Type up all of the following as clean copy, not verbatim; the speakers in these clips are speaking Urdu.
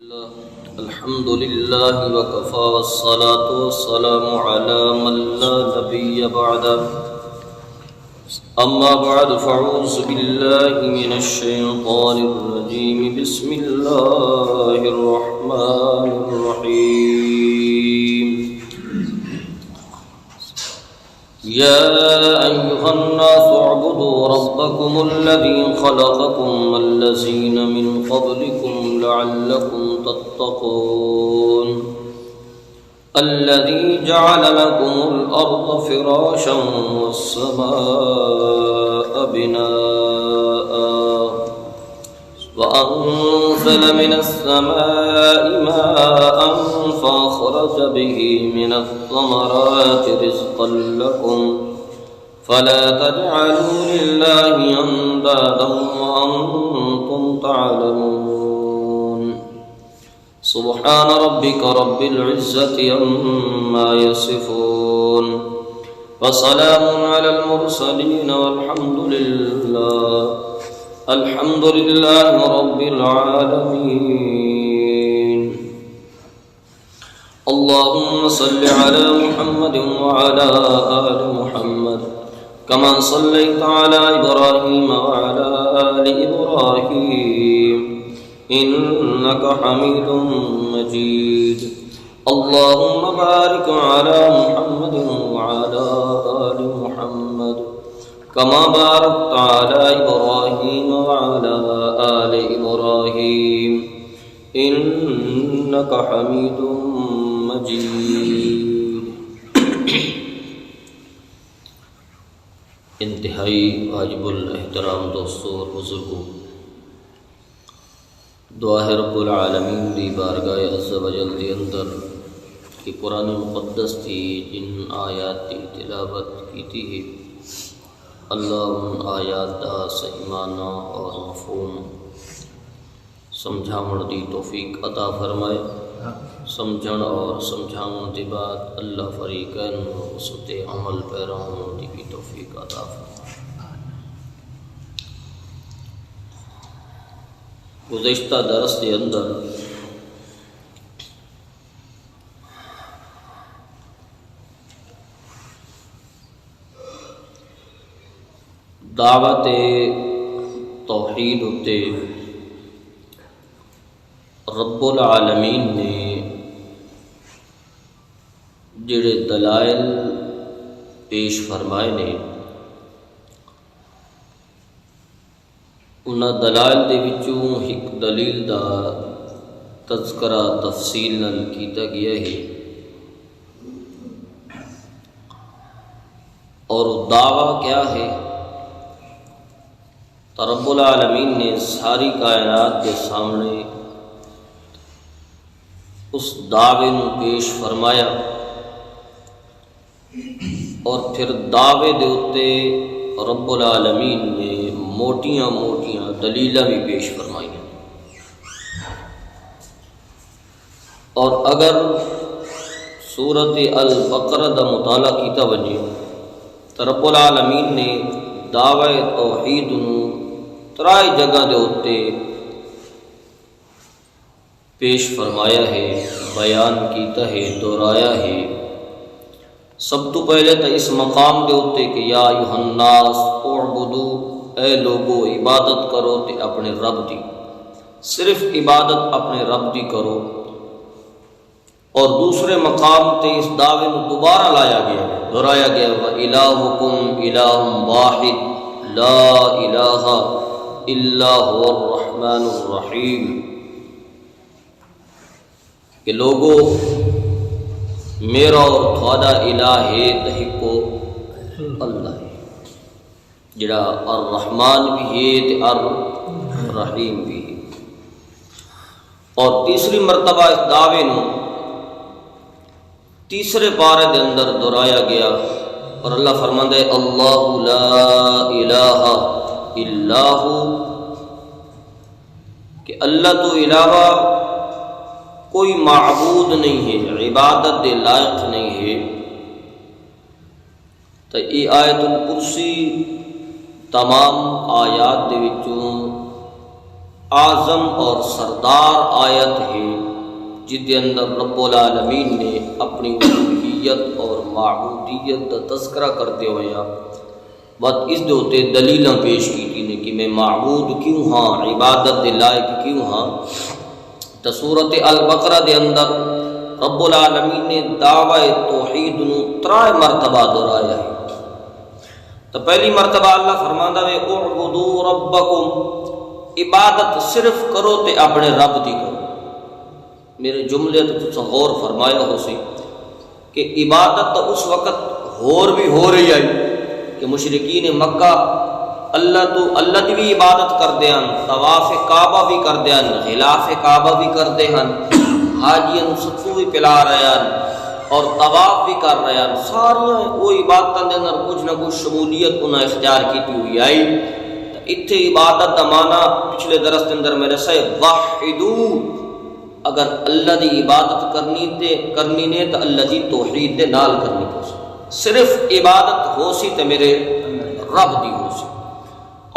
الحمد لله وكفى والصلاة والسلام على من لا نبي بعده أما بعد فأعوذ بالله من الشيطان الرجيم بسم الله الرحمن الرحيم يا أيها الناس اعبدوا ربكم الذي خلقكم والذين من قبلكم لعلكم تتقون الذي جعل لكم الأرض فراشا والسماء بناء وأنزل من السماء ماء فأخرج به من الثمرات رزقا لكم فلا تجعلوا لله أندادا وأنتم تعلمون سبحان ربك رب العزة عما يصفون وسلام على المرسلين والحمد لله رب العالمين اللهم صل على محمد وعلى آل محمد كما صليت على إبراهيم وعلى آل إبراهيم إنك حميد مجيد اللهم بارك على محمد وعلى آل محمد كما باركت على إبراهيم وعلى آل إبراهيم إنك حميد مجيد انتہائی واجب الاحترام دوستو اور بزرگوں، دعا ہے رب العالمین دی بارگاہ عز و جل دی اندر کہ قرآن مقدس تھی جن آیات دی تلاوت کی تھی اللہ ان آیات دا صحیح معنی اور مفہوم سمجھاون دی توفیق عطا فرمائے، سمجھن اور سمجھاون دی بات اللہ فریقین اس تے عمل پیراؤں دی بھی توفیق عطا فرمائے۔ گزشتہ درس کے اندر دعوت توحید اتے رب العالمین نے جڑے دلائل پیش فرمائے نے انہاں دلائل دے وچوں ایک دلیل دا تذکرہ تفصیل نال کیتا گیا ہے اور دعویٰ کیا ہے؟ تو رب العالمین نے ساری کائنات کے سامنے اس دعوے نو پیش فرمایا اور پھر دعوے دے اتے رب العالمین نے موٹیاں موٹیاں دلیلاں بھی پیش فرمائیاں، اور اگر سورۃ البقرہ دا مطالعہ کیتا وجے تو رب العالمین نے دعوی توحید نو ترائی جگہ دے اتے پیش فرمایا ہے، بیان کیتا ہے، دہرایا ہے۔ سب تو پہلے تو اس مقام دے اتے کہ یا ایھا الناس اعبدو، اے لوگو عبادت کرو تے اپنے رب دی، صرف عبادت اپنے رب دی کرو۔ اور دوسرے مقام تے اس دعوے میں دوبارہ لایا گیا، دہرایا گیا وَإِلَٰهُكُمْ إِلَٰهٌ وَاحِدٌ لَا إِلَٰهَ إِلَّا هُوَ الرَّحْمَٰنُ الرَّحِيمُ، کہ لوگو میرا اور تھوڑا الہ ہے تہکو اللہ ہے، جڑا الرحمن بھی ہے تے الرحیم بھی ہے۔ اور تیسری مرتبہ اس دعوے نو تیسرے پارے دے اندر دہرایا گیا اور اللہ فرماندا ہے اللہ لا الہ الا ہو، کہ اللہ تو علاوہ کوئی معبود نہیں ہے، عبادت دے لائق نہیں ہے۔ تو یہ آیت الکرسی تمام آیات دے وچوں اعظم اور سردار آیت ہے جس کے اندر رب العالمین نے اپنی الوہیت اور معبودیت کا تذکرہ کرتے ہوئے بات اس دے ہوتے دلیلاں پیش کی تھی نے کہ میں معبود کیوں ہاں، عبادت دے لائق کیوں ہاں۔ تو سورۃ البقرہ دے اندر رب العالمین نے دعوی توحید نو 3 مرتبہ دہرایا ہے۔ تو پہلی مرتبہ اللہ فرماندا ہے اعبدوا ربکم، عبادت صرف کرو تے اپنے رب دی کرو۔ میرے جملے تو تساں غور فرمایا ہو سی کہ عبادت تو اس وقت ہور بھی ہو رہی آئی کہ مشرکین مکہ اللہ دی بھی عبادت کردے ہیں، طواف کعبہ بھی کردے ہیں، غلاف کعبہ بھی کردے ہیں، حاجیاں نوں ستو بھی پلا رہے ہیں اور طواف بھی کر رہے ہیں، ساری وہ عبادتاں دے اندر کچھ نہ کچھ شمولیت انہاں اختیار کیتی ہوئی آئی۔ اتھے عبادت دا معنی پچھلے درس کے اندر میرے سے وحدو، اگر اللہ دی عبادت کرنی نے تو اللہ دی توحید دے نال کرنی پوسی، صرف عبادت ہو سی تو میرے رب دی ہو سی۔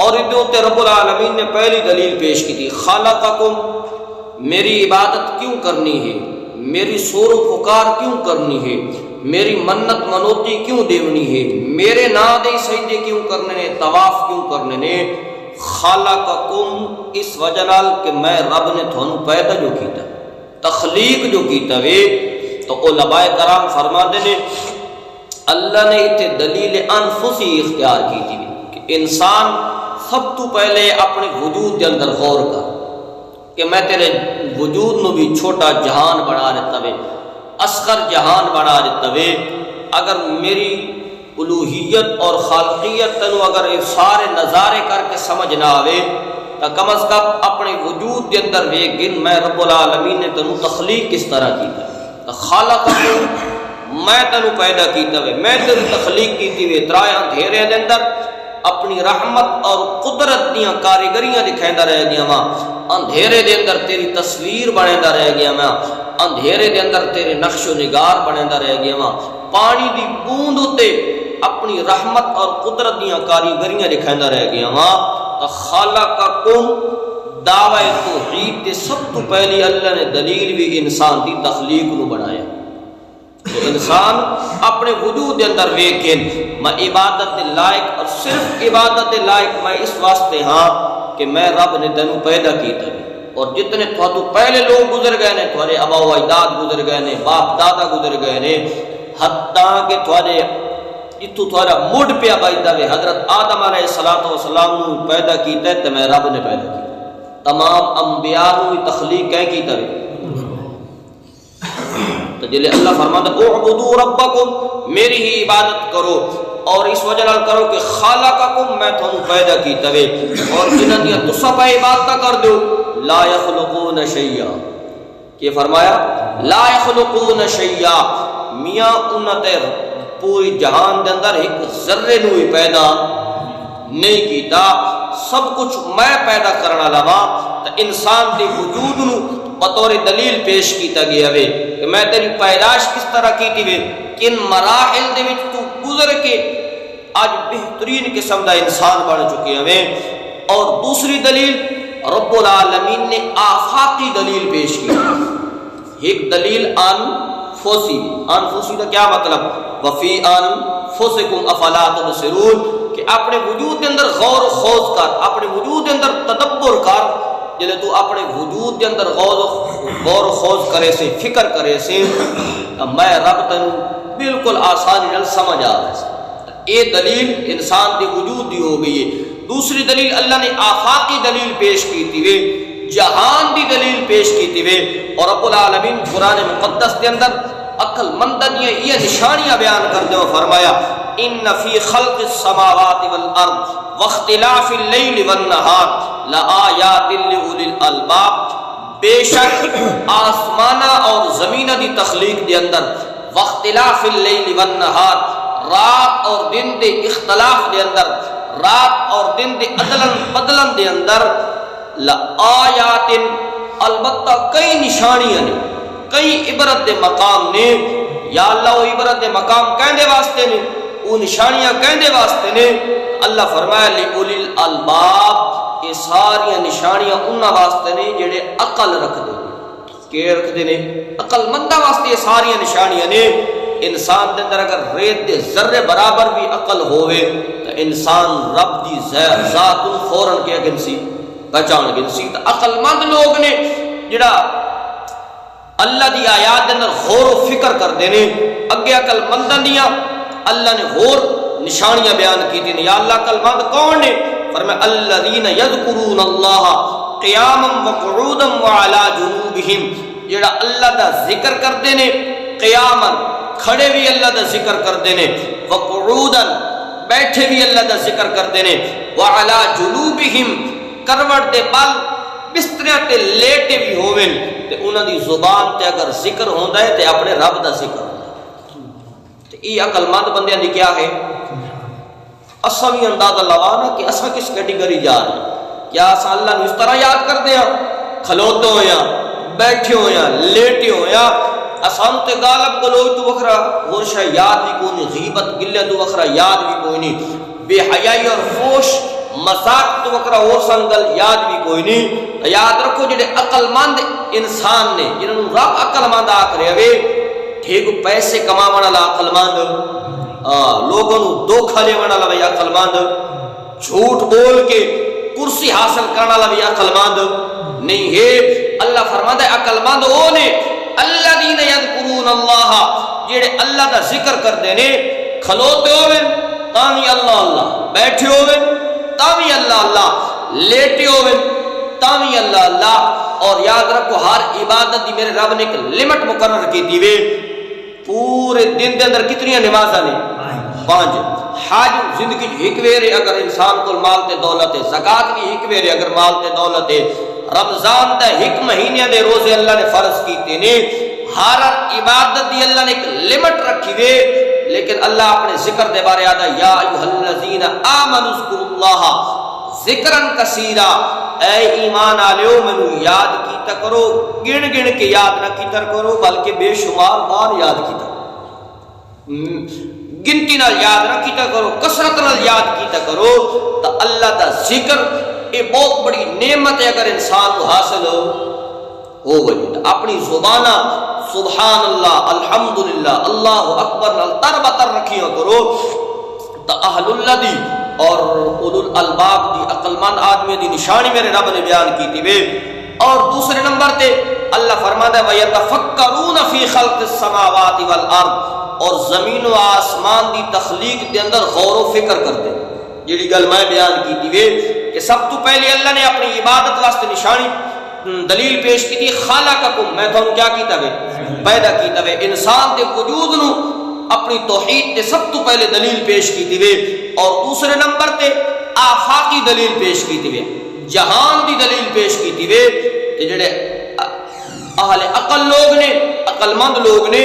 اور ادھر رب العالمین نے پہلی دلیل پیش کی تھی خالقکم، میری عبادت کیوں کرنی ہے، میری سور و پکار کیوں کرنی ہے، میری منت منوتی کیوں دیونی ہے، میرے نا دے سجدے کیوں کرنے نے، طواف کیوں کرنے نے۔ خالقکم اس وجہ نال کہ میں رب نے تھانوں پیدا جو کیتا، تخلیق جو کیتا وے۔ تو علماء کرام فرماتے ہیں اللہ نے اتنے دلیل انفسی اختیار کی تھی کہ انسان سب تو پہلے اپنے وجود کے اندر غور کر کہ میں تیرے وجود نو بھی چھوٹا جہان بنا دیتا وے، اصغر جہان بنا دیتا وے۔ اگر میری الوہیت اور خالقیت تنو اگر یہ سارے نظارے کر کے سمجھ نہ آوے تو کم از کم اپنے وجود کے اندر وے گن میں رب العالمین نے تنو تخلیق کس طرح کیتا ہے۔ خالق میں تنو پیدا کیتا وے، میں تنو تخلیق کیتی وے، ترائے اندھیرے دے اندر اپنی رحمت اور قدرت دیاں کاریگریاں دکھائندا رہ گیا ماں، اندھیرے دے اندر تیری تصویر بنیندا رہ گیا ماں، اندھیرے دے اندر تیرے نقش و نگار بنیندا رہ گیا ماں، پانی دی بوند اتے اپنی رحمت اور قدرت دیاں کاریگریاں دکھائندا رہ گیا ماں۔ تو خالقکم دعوی توحید تے سب تو پہلی اللہ نے دلیل بھی انسان دی تخلیق نو بنایا۔ تو انسان اپنے وجود کے اندر ویکھیں میں عبادت دے لائق اور صرف عبادت دے لائق میں اس واسطے ہاں کہ میں رب نے تینوں پیدا کیتا ہے۔ اور جتنے تو پہلے لوگ گزر گئے نے، تھوڑے آبا و اجداد گزر گئے نے، باپ دادا گزر گئے نے، حتیٰ کہ تھوڑے اتو تھوڑا مڈ پہ بائدہ وے حضرت آدم علیہ السلام نو پیدا کیتا ہے تو میں رب نے پیدا کیتا۔ تمام انبیاء نو تخلیق کہیں کیتا ہے تو جلے اللہ فرماتا اعبدوا ربکم، میری ہی عبادت کرو اور اس وجہ نال کرو کہ خالقکم میں تھانوں پیدا کیتا وے، اور جنہاں دیاں تساں پہ عبادت کر دیو لا یخلقون شیئا، کہ فرمایا لا یخلقون شیئا، میاں انہاں تے پوری جہان دے اندر ایک ذرے نو ہی پیدا نہیں کیتا، سب کچھ میں پیدا کرنا لوا۔ تو انسان دے وجود نو بطور دلیل پیش کیتا گیا وے کہ میں تیری پیدائش کس طرح کیتی وے، کن مراحل دے وچ تو گزر کے آج بہترین قسم دا انسان بن چکے ہیں۔ اور دوسری دلیل رب العالمین نے آفاقی دلیل پیش کی، ایک دلیل انفسی کا کیا مطلب وفی انفسکم افلا تبصرون، کہ اپنے وجود کے اندر غور و خوض کر، اپنے وجود کے اندر تدبر کر، جلے تو اپنے وجود کے اندر غور و خوض کرے سے فکر کرے سے میں رب تنو بالکل آسانی نال سمجھ آ رہا ہے۔ یہ دلیل انسان دی وجود دی ہو گئی ہے۔ دوسری دلیل اللہ نے آفاقی دلیل پیش کی تھی وے، جہان دی دلیل پیش کی تھی وے، اور رب العالمین قرآن مقدس کے اندر عقل مندیاں یہ نشانیاں بیان کرتے ہوئے فرمایا ان فی خلق السماوات والارض واختلاف اللیل والنہار لآیات لأولی الالباب، بے شک آسمانہ اور زمینہ دی تخلیق دے اندر واختلاف اللیل والنہار، رات اور دن دے اختلاف دے اندر، رات اور دن دے عدلن بدلن دے اندر لآیات، البتہ کئی نشانیاں نے، کئی عبرت دے مقام نے۔ یا اللہ وہ عبرت دے مقام کہندے واسطے نے، وہ نشانیاں کہندے واسطے نے۔ اللہ فرمایا لِأُولِي الْأَلْبَابِ، یہ ساری نشانیاں انہاں واسطے نے جڑے عقل رکھتے ہیں. کہ رکھتے نے عقل منداں واسطے یہ ساری نشانیاں نے. انسان دے اندر اگر ریت دے ذرے برابر بھی عقل ہوئے تو انسان رب دی ذات فوراً کیا گنسی پہچان گنسی. تو عقل مند لوگ نے جڑا اللہ دی آیات دے اندر غور و فکر کرتے ہیں. اگے عقل منداں دیاں اللہ نے غور نشانیاں بیان کی تھی. یا اللہ عقل مند کون نے؟ فرمایا الذین یذکرون اللہ قیاما وقعودا وعلی جنوبہم. جڑا اللہ دا ذکر کرتے نے قیاما کھڑے بھی اللہ دا ذکر کرتے ہیں، وقعودا بیٹھے بھی اللہ دا ذکر کرتے ہیں، وعلی جنوبہم کروٹ دے بل بستریاں تے لیٹے بھی ہوئے تے انہاں دی زبان تے اگر ذکر ہوندا ہے تے اپنے رب دا ذکر ہوندا ہے. تے یہ عقل مند بندیاں دی کیا ہے؟ اساں بھی اندازہ لوانا کہ اساں کس کیٹیگری جا رہے ہیں. کیا اساں اللہ نو اس طرح یاد کرتے ہیں کھلوتے ہویا بیٹھے ہویا لیٹے ہویا؟ اسان تے غالب گلوچ تو وکھرا اور شے یاد بھی کوئی نہیں، غیبت گلے تو وکھرا یاد بھی کوئی نہیں، بے حیائی اور فوش مذاق تو وکھرا اور سنگل یاد بھی کوئی نہیں. یاد رکھو جڑے عقل مند انسان نے جنہوں رب عقل مند آکھ رہے ہوئے ٹھیک پیسے کماون والا عقل مند، لوگوں نو دھوکا دیون والا بھی عقل مند، جھوٹ بول کے کرسی حاصل کرنے والا بھی عقل مند نہیں ہے. اللہ فرماتا ہے عقل مند وہ نے الذین یذکرون اللہ جڑے اللہ دا ذکر کرتے نے کھلوتے ہوئے تاوی اللہ اللہ، بیٹھے ہوئے تاوی اللہ اللہ، لیٹے ہوئے تاوی اللہ اللہ. اور یاد رکھو ہر عبادت دی میرے رب نے ایک لمٹ مقرر کی دی وے. پورے دن دے اندر کتنی نمازاں نے؟ 5. حج زندگی ایک ویرے اگر انسان کو مال تے دولت ہے، زکات بھی ایک ویرے اگر مال تے دولت ہے، رمضان دا ایک مہینے دے روزے اللہ نے فرض کیتے نے. ہر عبادت دی اللہ نے ایک لمٹ رکھی وے. لیکن اللہ اپنے ذکر دے بارے آدھا یا ایھا الذین آمنوا اذکروا اللہ ذکرا کثیرا. اے ایمان والو مینوں یاد کیتا کرو، گن گن کے یاد نہ کیتا کرو بلکہ بے شمار بار یاد کیتا کرو، گنتی نال یاد نہ کیتا کرو، کثرت نال یاد کیتا کرو. تو اللہ دا ذکر یہ بہت بڑی نعمت ہے اگر انسان کو حاصل ہو گئی. اپنی زبانہ سبحان اللہ الحمدللہ اللہ اکبر نال تر بتر رکھیا کرو. تو اہل اللہ دی اور اولو الالباب دی عقل مند آدمی دی نشانی میرے رب نے بیان کی تھی وے. اور دوسرے نمبر تے اللہ فرماتا ہے وَيَتَفَكَّرُونَ فِي خَلْقِ السَّمَاوَاتِ وَالْأَرْضِ اور زمین و آسمان دی تخلیق دے اندر غور و فکر کرتے. جیڑی گل میں بیان کی تھی وے کہ سب تو پہلے اللہ نے اپنی عبادت واسطے نشانی دلیل پیش کی تھی خالقکم میں تھانوں کیا کیتا وے پیدا کیتا وے. انسان دے وجود نو اپنی توحید تے سب تو پہلے دلیل پیش کی تھی وے. اور دوسرے نمبر تے آفاقی دلیل پیش کی تھی وے، جہان دی دلیل پیش کی تھی وے. کہ جڑے اہل عقل لوگ نے عقل مند لوگ نے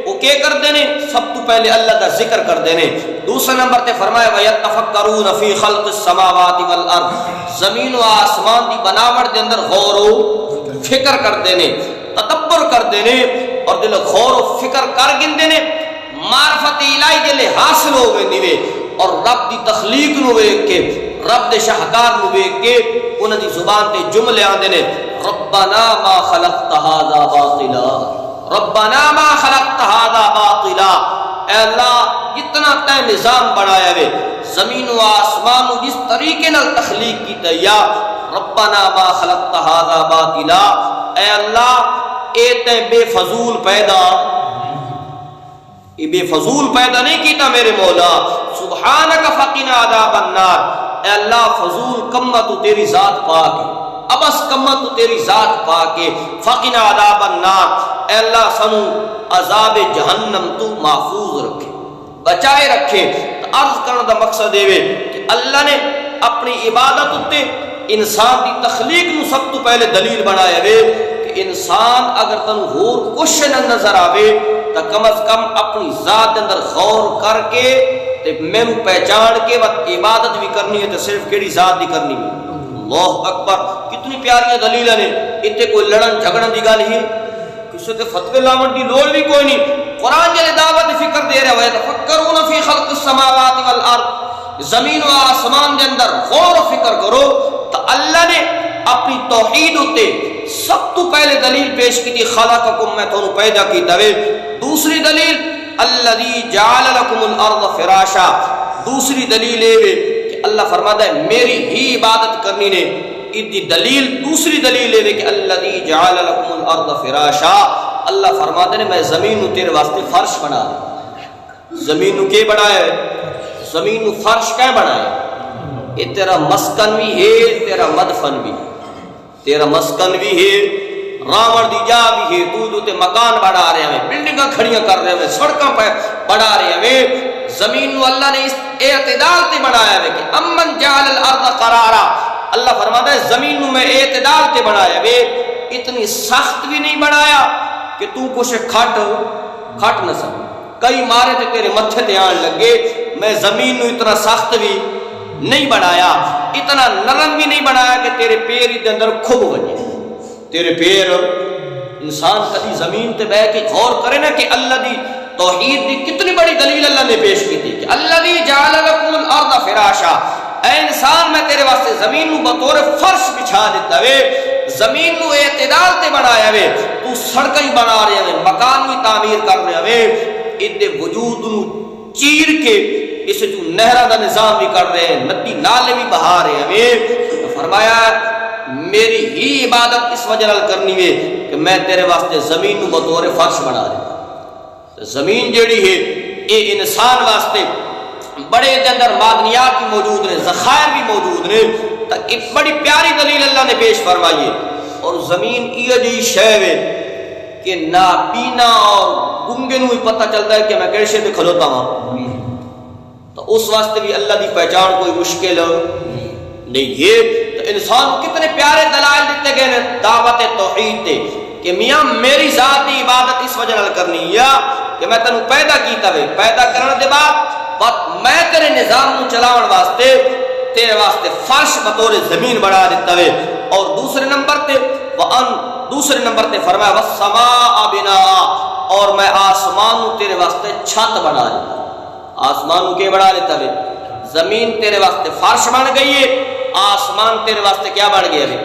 وہ کیا کرتے ہیں؟ سب تو پہلے اللہ کا ذکر کرتے ہیں. دوسرے نمبر تے فرمایا وَيَتَفَكَّرُونَ فِي خَلْقِ السَّمَاوَاتِ وَالْأَرْضِ زمین و آسمان دی بناوٹ دے اندر غور و فکر کرتے ہیں، تدبر کرتے ہیں. اور دل غور و فکر کر گندے نے معرفت الہی دل حاصل ہو گئے وے. اور رب دی تخلیق نو ویکھ کے رب دے شاہکار نو ویکھ کے انہاں دی زبان تے جملے آندے نے ربنا ما خلقت هذا باطلا ربنا ما خلقت هذا باطلا. اے اللہ کتنا تے نظام بنایا وے، زمین و آسمان نو جس طریقے نال تخلیق کیتا یا ربنا ما خلقت هذا باطلا. اے اللہ اے تے بے فضول پیدا بے فضول پیدا نہیں کیتا میرے مولا. سبحانک فقنا عذاب النار. اے اللہ فضول کما تو تیری ذات پاک ہے، ابس کما تو تیری ذات پاک ہے. فقنا عذاب النار. اے اللہ سنو عذاب جہنم تو محفوظ رکھے، بچائے رکھے. تو عرض کرنے دا مقصد ہے کہ اللہ نے اپنی عبادت اتے انسان دی تخلیق نو سب تو پہلے دلیل بنایا وے کہ انسان اگر تنو ہور کچھ نہ نظر آوے تو کم از کم اپنی ذات اندر غور کر کے تے مینوں پہچان کے وقت عبادت بھی کرنی ہے تو صرف کیڑی ذات دی کرنی ہے. اللہ اکبر. کتنی پیاریاں دلیلاں نے. اتنے کوئی لڑن جھگڑن دی گل ہی کسی تے فتوی لاون دی لوڑ بھی کوئی نہیں. قرآن جڑے دعوت فکر دے رہا ہے وَيَتَفَكَّرُونَ فِي خَلْقِ السَّمَاوَاتِ وَالْأَرْضِ زمین و آسمان دے اندر غور و فکر کرو. تو اللہ نے اپنی توحید اتے سب تو پہلے دلیل پیش کی تھی خلقکم میں تھانوں پیدا کیتا وے. دوسری دلیل الذی جعل لکم الارض فراشا. دوسری دلیل یہ کہ اللہ فرماتا ہے میری ہی عبادت کرنی نے. ادی دلیل دوسری دلیل یہ کہ الذی جعل لکم الارض فراشا. اللہ فرماتا ہے میں زمین نو تیرے واسطے فرش بنا دے. زمین نو کے بنایا ہے؟ زمین نو فرش کیا بنایا؟ یہ تیرا مسکن بھی ہے تیرا مدفن بھی. تیرا مسکن بھی ہے راوڑ دی جا بھی ہے. تو تے مکان بنا رہے ہیں بلڈنگاں کھڑیاں کر رہے ہیں سڑکاں پہ بنا رہے ہیں. زمین نو اللہ نے اس اعتدال تے بنایا ہے کہ امن جعل الارض قرارا. اللہ فرماتا ہے زمین نو میں اعتدال تے بنایا ہے. اتنی سخت بھی نہیں بنایا کہ تو کچھ کھٹ نہ سکے. کئی مارے تے تیرے متھے تے آن لگے. میں زمین نو اتنا سخت بھی نہیں بنایا اتنا نرم بھی نہیں بنایا کہ تیرے پیر دے اندر کھب بنے. تیرے پیر انسان کبھی زمین تے بیٹھ کے غور کرے نا کہ اللہ دی توحید دی کتنی بڑی دلیل اللہ نے پیش کی تھی کہ الذی جعل لکم الارض فراشا. اے انسان میں تیرے واسطے زمین نو بطور فرش بچھا دیتا وے. زمین نو اعتدال تے بنایا وے. تو سڑکیں بنا رہے ہیں مکان بھی تعمیر کر رہے ہیں. ادے وجود نو چیر کے اسے جو نہرہ دا نظام بھی کر رہے ہیں ندی نالے بھی بہا رہے ہیں. فرمایا میری ہی عبادت اس وجہ نال کرنی ہے کہ میں تیرے واسطے زمین نو بطور فرش بنا دیتا. زمین جیڑی ہے یہ انسان واسطے بڑے دے اندر معدنیات بھی موجود ہیں ذخائر بھی موجود ہیں. ایک بڑی پیاری دلیل اللہ نے پیش فرمائی ہے. اور زمین یہ جی شے ہے کہ نابینا اور گنگے نو ہی پتہ چلتا ہے کہ میں کیسے تے کھلوتا ہوں. تو اس واسطے بھی اللہ دی پہچان کوئی مشکل نہیں ہے. تو انسان کتنے پیارے دلائل دیتے گئے ہیں دعوت توحید تے کہ میاں میری ذاتی عبادت اس وجہ نال کرنی ہے کہ میں تینوں پیدا کیتا وے. پیدا کرنے دے بعد میں تیرے نظام نو چلاون واسطے تیرے واسطے فرش بطور زمین بنا دیتا وے. اور دوسرے نمبر تے فرمایا والسماء بناء. اور میں آسمان نو تیرے واسطے چھت بنا دیتا. آسمان نو کے بنا لیتا وے؟ زمین تیرے واسطے فرش بن گئی ہے. آسمان تیرے واسطے کیا بن گیا ہے؟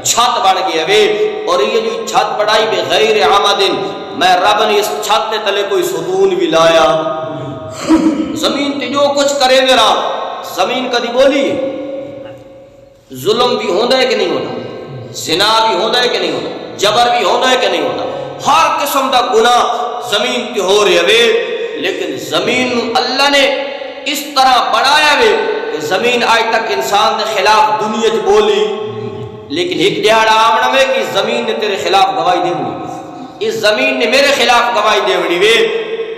چھت بن گیا ہے. اور یہ جو چھت بڑھائی بغیر عمد میں رب نے اس چھت کے تلے کوئی ستون بھی لایا. زمین تے جو کچھ کرے میرا زمین کدی بولی ظلم بھی ہوتا ہے کہ نہیں ہوتا؟ زنا بھی ہوتا ہے کہ نہیں ہوتا؟ جبر بھی ہوتا ہے کہ نہیں ہوتا؟ ہر قسم دا گناہ زمین تے ہو رہے ہوئے. لیکن زمین اللہ نے اس طرح بنایا ہے کہ زمین آج تک انسان دے خلاف دنیا چ بولی لیکن ایک دیہڑا آمنا میں کہ زمین نے تیرے خلاف گواہی دینی. اس زمین نے میرے خلاف گواہی دینی وے.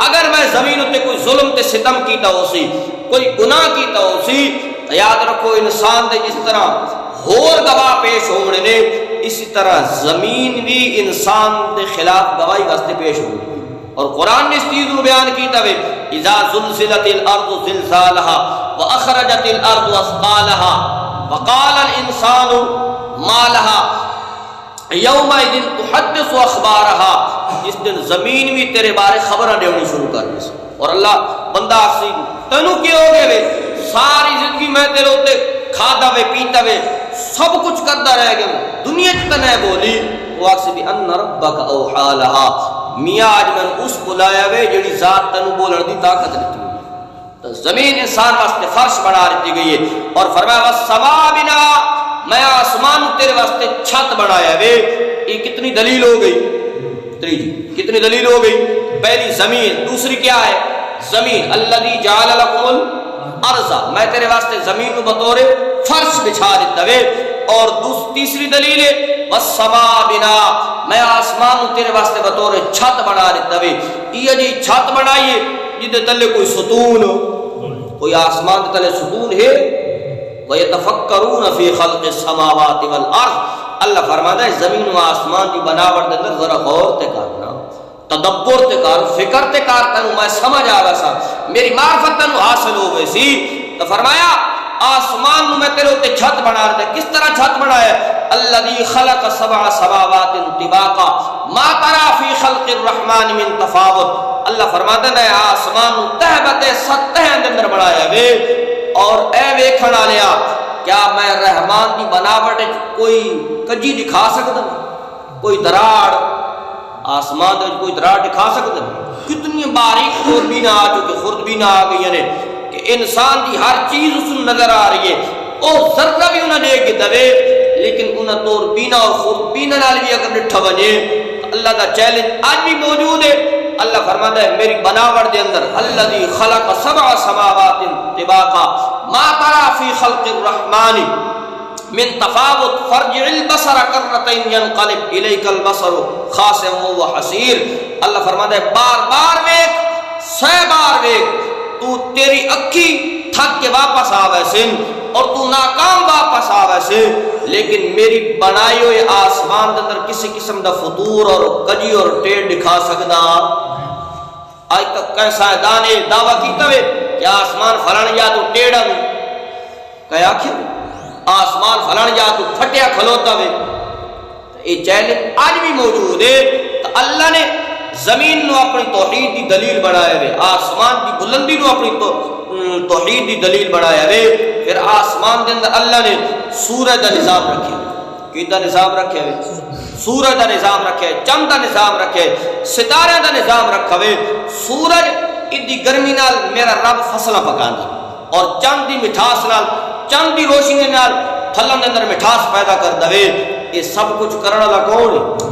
اگر میں زمین تے کوئی ظلم تے ستم کیتا ہو سی کوئی گناہ کیتا ہو سی تو یاد رکھو انسان دے جس طرح ہور گواہ پیش ہونے نے اسی طرح زمین بھی انسان دے خلاف گواہی واسطے پیش ہونے. اور قرآن نے اس چیز کو بیان کیتا ہے اذا زلزلت الارض زلزالها واخرجت الارض اثقالها وقال الانسان ما لها یومئذ تحدث اخبارها. اس دن زمین بھی تیرے بارے خبریں دیونی شروع کر دی. اور اللہ بندہ آخسی تینوں کی ہو گئے ساری زندگی میں تیرے ہوتے کھادا وے پیتا وے سب کچھ کرتا رہ گیا دنیا چتنے بولی. وہ آخسی بھی ان ربک اوحا لها میاں آج میں اس بلایا وے جڑی ذات تینوں بولن دی طاقت دیتی ہوئی. تو زمین انسان واسطے فرش بنا دیتی گئی ہے. اور فرمایا والسماء بناء میں آسمان تیرے واسطے چھت بنایا وے. یہ کتنی دلیل ہو گئی؟ کتنی دلیل ہو گئی؟ پہلی زمین. دوسری کیا ہے؟ زمین الذی جعل لکم الارض میں تیرے واسطے زمین کو بطور فرش بچھا دیتا وے. اور تیسری دلیل ہے والسماء بناء میں آسمان تیرے واسطے بطور چھت بنا دیتا وے. یہ جی چھت بنائیے جدے تلے کوئی ستون کوئی آسمان تلے ستون ہے. وَيَتَفَكَّرُونَ فِي خَلْقِ السَّمَاوَاتِ وَالْأَرْضِ اللہ فرماتا ہے زمین و آسمان کی بناوٹ دے اندر ذرا غور تے کرنا تدبر تے کر فکر تے کر تینوں میں سمجھ آ گا میری معرفت تینوں حاصل ہو گئی سی. تو فرمایا آسمان میں تیرے تے چھت بنا رہا ہے. کس طرح چھت بنایا؟ الذی خلق سبع سماوات طباقا ما ترى فی خلق الرحمن من تفاوت. اللہ فرماتا ہے آسمان تہہ بتے سطح دے اندر بنایا وے. اور اے ویکھن والیا کیا میں رحمان دی بناوٹ کوئی کجی دکھا سکتا کوئی دراڑ آسمان دے کوئی دراڑ دکھا سکتا کتنی باریک خوربینہ آ چکے خردبینہ آ گئی نے کہ انسان دی ہر چیز اس نظر آ رہی ہے اور ذرہ بھی انہیں دے کے دوے لیکن انہیں طور بینہ اور خوربینہ نال بھی اگر نٹھا بنے اللہ دا چیلنج آج بھی موجود ہے اللہ فرماتا ہے میری بناوٹ دے اندر الذی خلق سبع سماوات طباقا ما ترى في خلق الرحمن من تفاوت فرجع البصر کرتين ينقلب اليك البصر خاسئا وهو حسير اللہ فرماتا ہے بار بار ویکھ سہ بار ویکھ تو تیری اکھی تھک کے واپس آوے سن اور تو ناکام واپس آوے سے لیکن میری بنائی ہوئے آسمان کے اندر کسی قسم دا فطور اور کجی اور ٹیڑھ دکھا سکتا آج تک کیسا ہے دانے دعویٰ کیتا ہے کہ آسمان فلان یا تو ٹیڑھا میں کہا کیا آسمان فلان یا تو پھٹیا کھلوتا میں یہ چیلنج آج بھی موجود ہے تو اللہ نے زمین نو اپنی توحید دی دلیل بنایا ہے آسمان دی بلندی نو اپنی توحید دی دلیل بنایا ہے پھر آسمان دے اندر اللہ نے سورج دا نظام رکھے کیتا نظام رکھے سورج دا نظام رکھے چند دا نظام رکھے ستارے دا نظام رکھے سورج ادی گرمی نال میرا رب فصلہ پکاندا اور چند دی مٹھاس نال چند دی روشنی نال پھلن دے اندر مٹھاس پیدا کر دے یہ سب کچھ کرنا والا کون ہے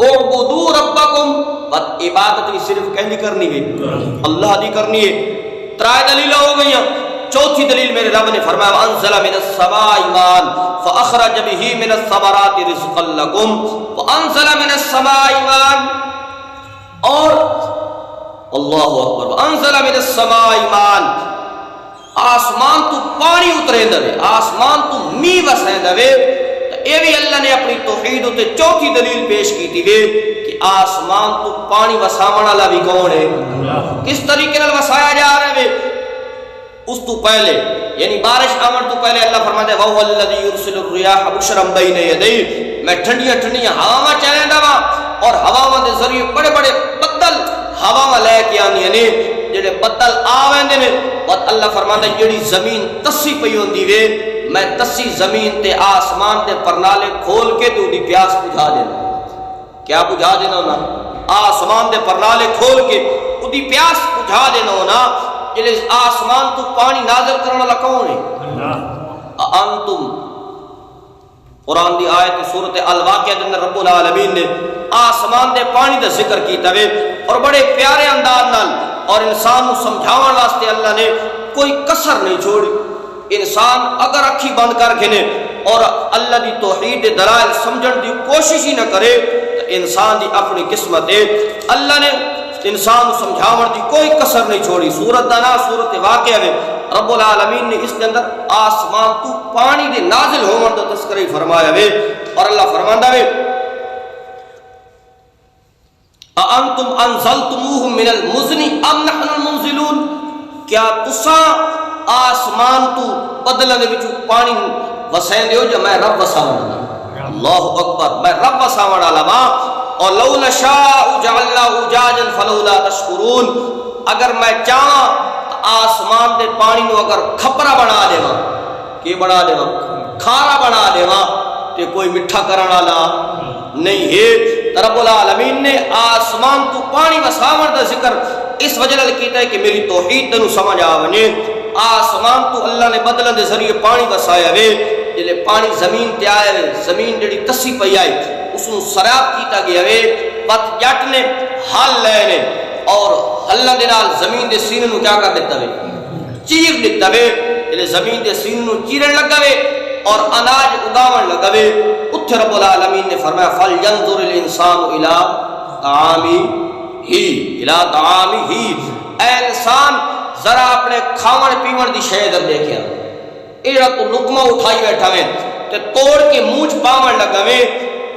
اعبدوا ربکم بس عبادت نہیں صرف کہنی کرنی ہے اللہ دی کرنی ہے ترائے دلیل ہو گئی چوتھی دلیل میرے رب نے فرمایا وانزل من السماء ماء فاخرج به من الثمرات رزقا لكم وانزل من السماء ماء اور اللہ اکبر وانزل من السماء ماء آسمان تو پانی اترے دے آسمان تو می وسے دے یہ بھی اللہ نے اپنی توحید تے چوتھی دلیل پیش کی تھی کہ آسمان تو پانی وساون والا بھی کون ہے کس طریقے نال وسایا جا رہا ہے اس تو پہلے یعنی بارش آمن تو پہلے اللہ فرماتا ہے وَهُوَ الَّذِي يُرْسِلُ الرِّيَاحَ بُشْرًا بَيْنَ يَدَيْهِ میں ٹھنڈیاں ٹھنڈیاں ہواواں چلیندا وا اور ہواواں دے ذریعے بڑے بڑے بدل ہواواں لے کے آندیاں نے جڑے بدل آویندے نے بس اللہ فرماتا ہے جڑی زمین تسی پئی ہوندی وے میں تسی زمین تے آسمان تے پرنالے کھول کے تو دی پیاس بجھا دینا کیا بجھا دینا ہونا آسمان تے پرنالے کھول کے تو دی پیاس بجھا دینا ہونا جلے آسمان تو پانی نازل کرنا والا کون ہے انتم قرآن دی آیت سورۃ الواقعہ کے اندر رب العالمین نے آسمان دے پانی دا ذکر کیتا ہے اور بڑے پیارے انداز نال اور انسان کو سمجھاون واسطے اللہ نے کوئی کسر نہیں چھوڑی انسان اگر اکھی بند کر کے نے اور اللہ دی توحید دے دلائل سمجھن دی کوشش ہی نہ کرے تو انسان دی اپنی قسمت ہے اللہ نے انسان سمجھاون دی کوئی کسر نہیں چھوڑی سورۃ دنا سورۃ واقعہ میں رب العالمین نے اس کے اندر آسمان تو پانی دے نازل ہون دا تذکرہ فرمایا ہے اور اللہ فرماندا ہے انتم انزلتموه من المزن ام نحن المنزلون کیا تساں آسمان تو بدلن دے وچوں پانی وسین دیو جو میں رب وساون اللہ اکبر میں رب وساون والا وا اور لو نشاء جعلناه اجاجا فلولا تشکرون اگر میں چاہاں تو آسمان دے پانی نو اگر کھپرا بنا دیواں کی بنا دیواں کھارا بنا دیواں تے کوئی میٹھا کرن والا نہیں ہے رب العالمین نے آسمان تو پانی وساون دا ذکر اس وجہ نال کیتا ہے کہ میری توحید تینوں سمجھ آوے آسمان تو اللہ نے بدلن دے ذریعے پانی وسایا وے جلے پانی زمین تے آیا وے زمین جڑی تسی پئی آئی اس نو سراب کیتا گیا وے پت جٹ نے ہل لے نے اور ہلن دے نال زمین دے سینے نو کیا کر دیتا وے چیر دیتا وے جلے زمین دے سینے نو چیرن لگا وے اور اناج اگاون لگا وے اتھے رب العالمین نے فرمایا فَلْيَنْظُرِ الْإِنسَانُ إِلَىٰ طَعَامِهِ اے انسان ذرا اپنے کھاون پیون دی شے در دیکھیا ایڑا تو لقمہ اٹھائی بیٹھا وے تے توڑ کے منہ چ پاون لگا وے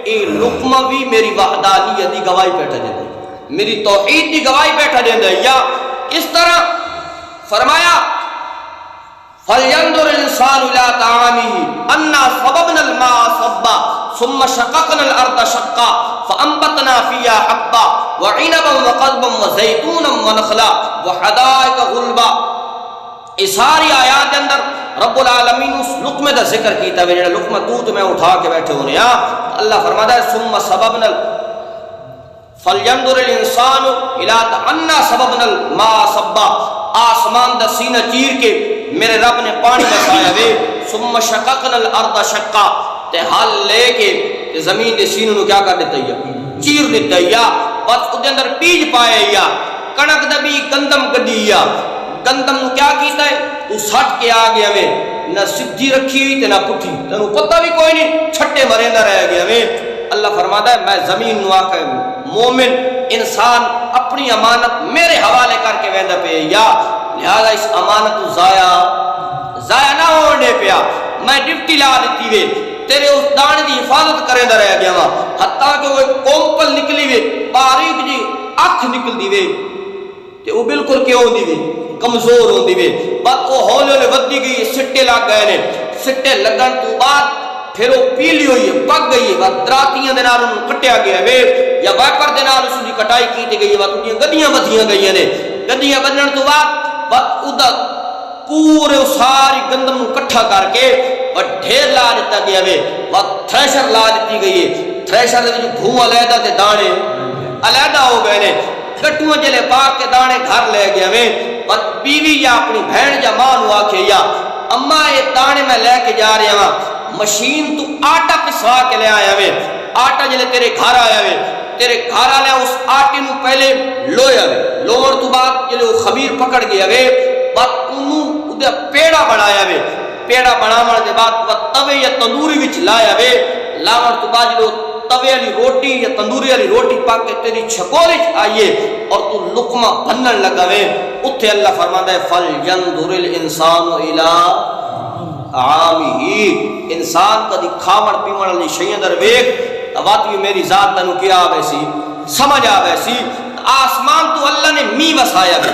اے لقمہ بھی میری وحدانیت دی گواہی بیٹھا دیندا میری توحید دی گواہی بیٹھا دیندا یا اس طرح فرمایا فَلْيَنْظُرِ الْإِنسَانُ إِلَىٰ طَعَامِهِ أَنَّا صَبَبْنَا الْمَاءَ صَبًّا ثُمَّ شَقَقْنَا الْأَرْضَ شَقًّا فَأَنبَتْنَا فِيهَا حَبًّا وَعِنَبًا وَقَضْبًا وَزَيْتُونًا وَنَخْلًا وَحَدَائِقَ غُلْبًا اس ساری آیات کے اندر رب العالمین اس لقمے کا ذکر کیتا ہے، جڑا لقمہ تو میں اٹھا کے بیٹھے ہونے اللہ فرماتا ہے ثم سببنا فلینظر الانسان الی انا سببنا الماء صبا، آسمان دا سینہ چیر کے میرے رب نے پانی بسایا وے، ثم شققنا الارض شقا، تے حل لے کے زمین دے سینوں نو کیا کر دیتا ہے، چیر دیتا ہے، بس اس دے اندر بیج پائے یا کنک دا بھی گندم گڈی یا گندم نو کیا کیتا ہے تو سٹ کے آ گیا وے، نہ سدھی رکھی ہوئی تے نہ پٹھی، تینوں پتہ بھی کوئی نہیں، چھٹے مرے نہ رہ گیا وے۔ اللہ فرماتا ہے میں زمین نو آ کے مومن انسان اپنی امانت میرے حوالے کر کے ویندا پے یا لہذا اس امانت کو ضائع نہ ہونے پیا، میں ڈپٹی لا دیتی وے تیرے اس دانے دی حفاظت کرے دا رہ گیا وا، حتیٰ کہ وہ کومپل نکلی وے باریک جی اکھ نکل دی وے تے وہ بالکل کیوں دی وے کمزور ہوندی وے، بس وہ ہولے ہولے ودی گئی، سٹے لگ گئے نے، سٹے لگن تو بعد پھر وہ پیلی ہوئی ہے پک گئی ہے، دراتیاں دے نال انہوں کٹیا گیا ہے یا وائپر دے نال اس کی کٹائی کی گئی ہے، انہوں گڈیاں بدھیاں گئی نے، گڈیاں بدھن تو بعد ادا پورے ساری گندم نو کٹھا کر کے ڈھیر لا دیتا گیا ہے، تھریشر لا دیتی گئی ہے، تھریشر دے وچ بھو علیحدہ تے دانے علیحدہ ہو گئے نے، گٹوں جلے پاک کے دانے گھر لے گیا ہے، اور بیوی یا اپنی بہن یا ماں نو آکھے یا اماں یہ دانے میں لے کے جا رہا ہوں، مشین تو آٹا پسوا کے لے آیا وے، آٹا جلے تیرے گھر آیا وے، تیرے گھر آیا اس آٹے نو پہلے لویا وے، لوڑ تو بعد جلے وہ خبیر پکڑ گیا وے، بعد انہوں ادھا پیڑا بڑھایا وے، پیڑا بڑھاوڑ دے بعد توے یا تندوری وچ لایا وے، لاوڑ تو بعد جلے توے والی روٹی یا تندوری والی روٹی پاک کے تیری چھکولی آئیے اور تو لقمہ بنن لگا وے، اتھے اللہ فرماتا ہے فَلْيَنْظُرِ الْإِنسَانُ إِلَىٰ عَامِهِ، انسان کا دی کھامڑ پیمڑ علی شیئن در ویک وات بھی میری ذات تنو کیا ویسی سمجھ آ ویسی، آسمان تو اللہ نے می وسایا وے،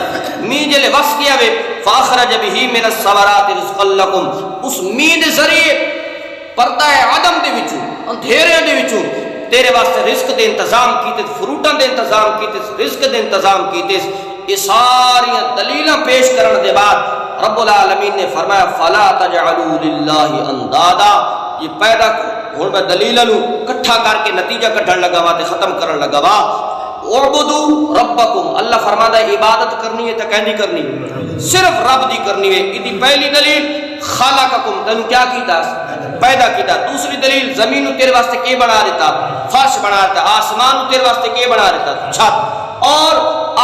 می جلے وس کیا وے، فَأَخْرَجَ بِهِ مِنَ الثَّمَرَاتِ رِزْقًا لَكُمْ، اس می دے ذریعے پردہ عدم دے وچوں اندھیرے دے وچوں تیرے واسطے رزق دے انتظام کیتے، فروٹاں دے انتظام کیتے، رزق دے انتظام کیتے، یہ ساری دلیلاں پیش کرن دے بعد رب العالمین نے فرمایا فلا تجعلوا للہ اندادا، یہ پیدا ہن میں دلیلاں نو اکٹھا کر کے نتیجہ کڈھن لگا وا تے ختم کرن لگا وا، اعبدوا ربکم، اللہ فرماتا ہے عبادت کرنی ہے تے کہندی کرنی ہے صرف رب دی کرنی ہے، ایدی پہلی دلیل خلقکم، تینو کیا کیتا پیدا کیتا، دوسری دلیل زمین نو تیرے واسطے کی بنا دیتا فرش بنا دیتا، آسمان نو تیرے واسطے کی بنا دیتا چھت، اور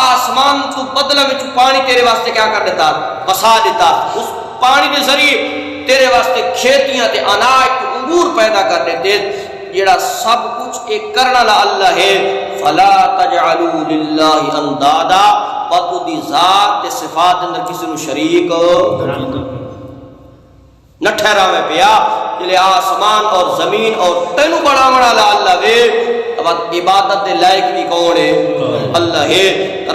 آسمان تو بدلہ وچ پانی تیرے واسطے کیا کر دیتا بسا دیتا، اس پانی دے ذریعے تیرے واسطے کھیتیاں تے اناج تے انگور پیدا کر دیتے، جیڑا سب کچھ ایک کرنا لا اللہ ہے، فلا تجعلوا للہ اندادا، پتو دی ذات تے صفات اندر کسی نو شریک نہ ٹھہرا میں پیا، جلے آسمان اور زمین اور تینو بڑا بڑا لا اللہ وے، اب عبادت دے لائق بھی کون ہے اللہ ہے۔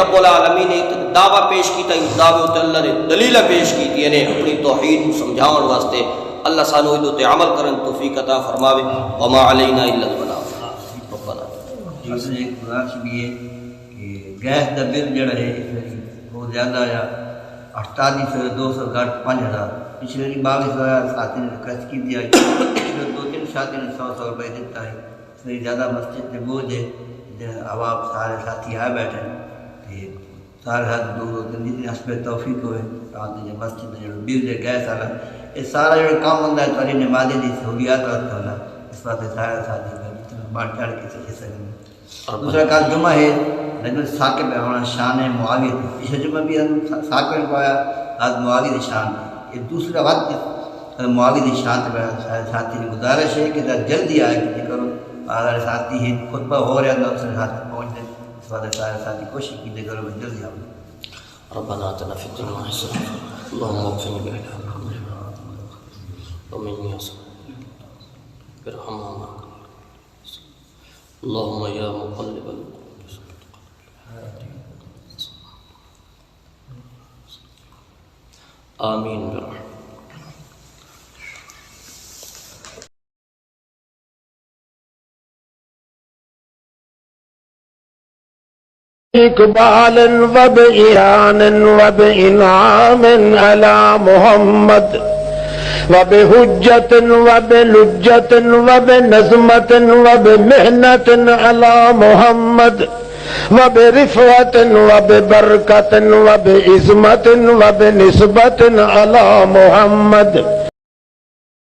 رب العالمین نے دعویٰ پیش کیتا، ان دعوے تے اللہ نے دلیلہ پیش کیتی ہے اپنی توحید کو سمجھاؤن واسطے، اللہ سانو ادو تے عمل کرن توفیق عطا فرماوے، وما علینا الا البلاغ۔ ربنا اصل ایک گزارش بھی ہے کہ گیس دا بل جڑا ہے بہت زیادہ آیا، 4800 200 گھٹ 5000، پچھلے 22,000 ساتھی نے ریکویسٹ کی دیا، پچھلے 2-3 ساتھی نے 100 روپے دیتا ہے، اس لیے زیادہ مسجد میں بوجھ ہے، عوام سارے ساتھی آئے بیٹھے ہیں، سارے ساتھ دو دن اس پہ توفیق ہوئے، مسجد میں جو بل ہے گیس والا، یہ سارا جو کام ہوتا ہے تھوڑی نمازی دی سہولیات واسطے ہونا، اس واسطے سارے ساتھی بانٹ چڑھ کے سکے سکیں۔ دوسرا کل جمعہ ہے لیکن ثاقب ہے ہمارا شان ہے معاویہ، پچھلے جمعہ بھی ہم ثاقب کو آیا، آج معاویہ دی شان، یہ دوسرا وقت معاویہ دی شان پہ ساتھی کی گزارش ہے کہ جلدی آئے کہ کرو، ہمارے ساتھی ہیں خطبہ ہو رہا ہے دوسرے ساتھ پہنچ دیں، اس واسطے سارے ساتھی کوشش کی کرو جلدی آؤ۔ ربنا آتنا فی الدنیا حسنہ اللهم اغفر لنا ومن يصلح برحمنا اللهم یا مقلب القلوب آمین برحمتک۔ إقبال وبإيان وبإنعام على محمد وبحجة وبلجة وبنظمة وبمحنة على محمد وبرفعة وببركة وبعظمة وبنسبة على محمد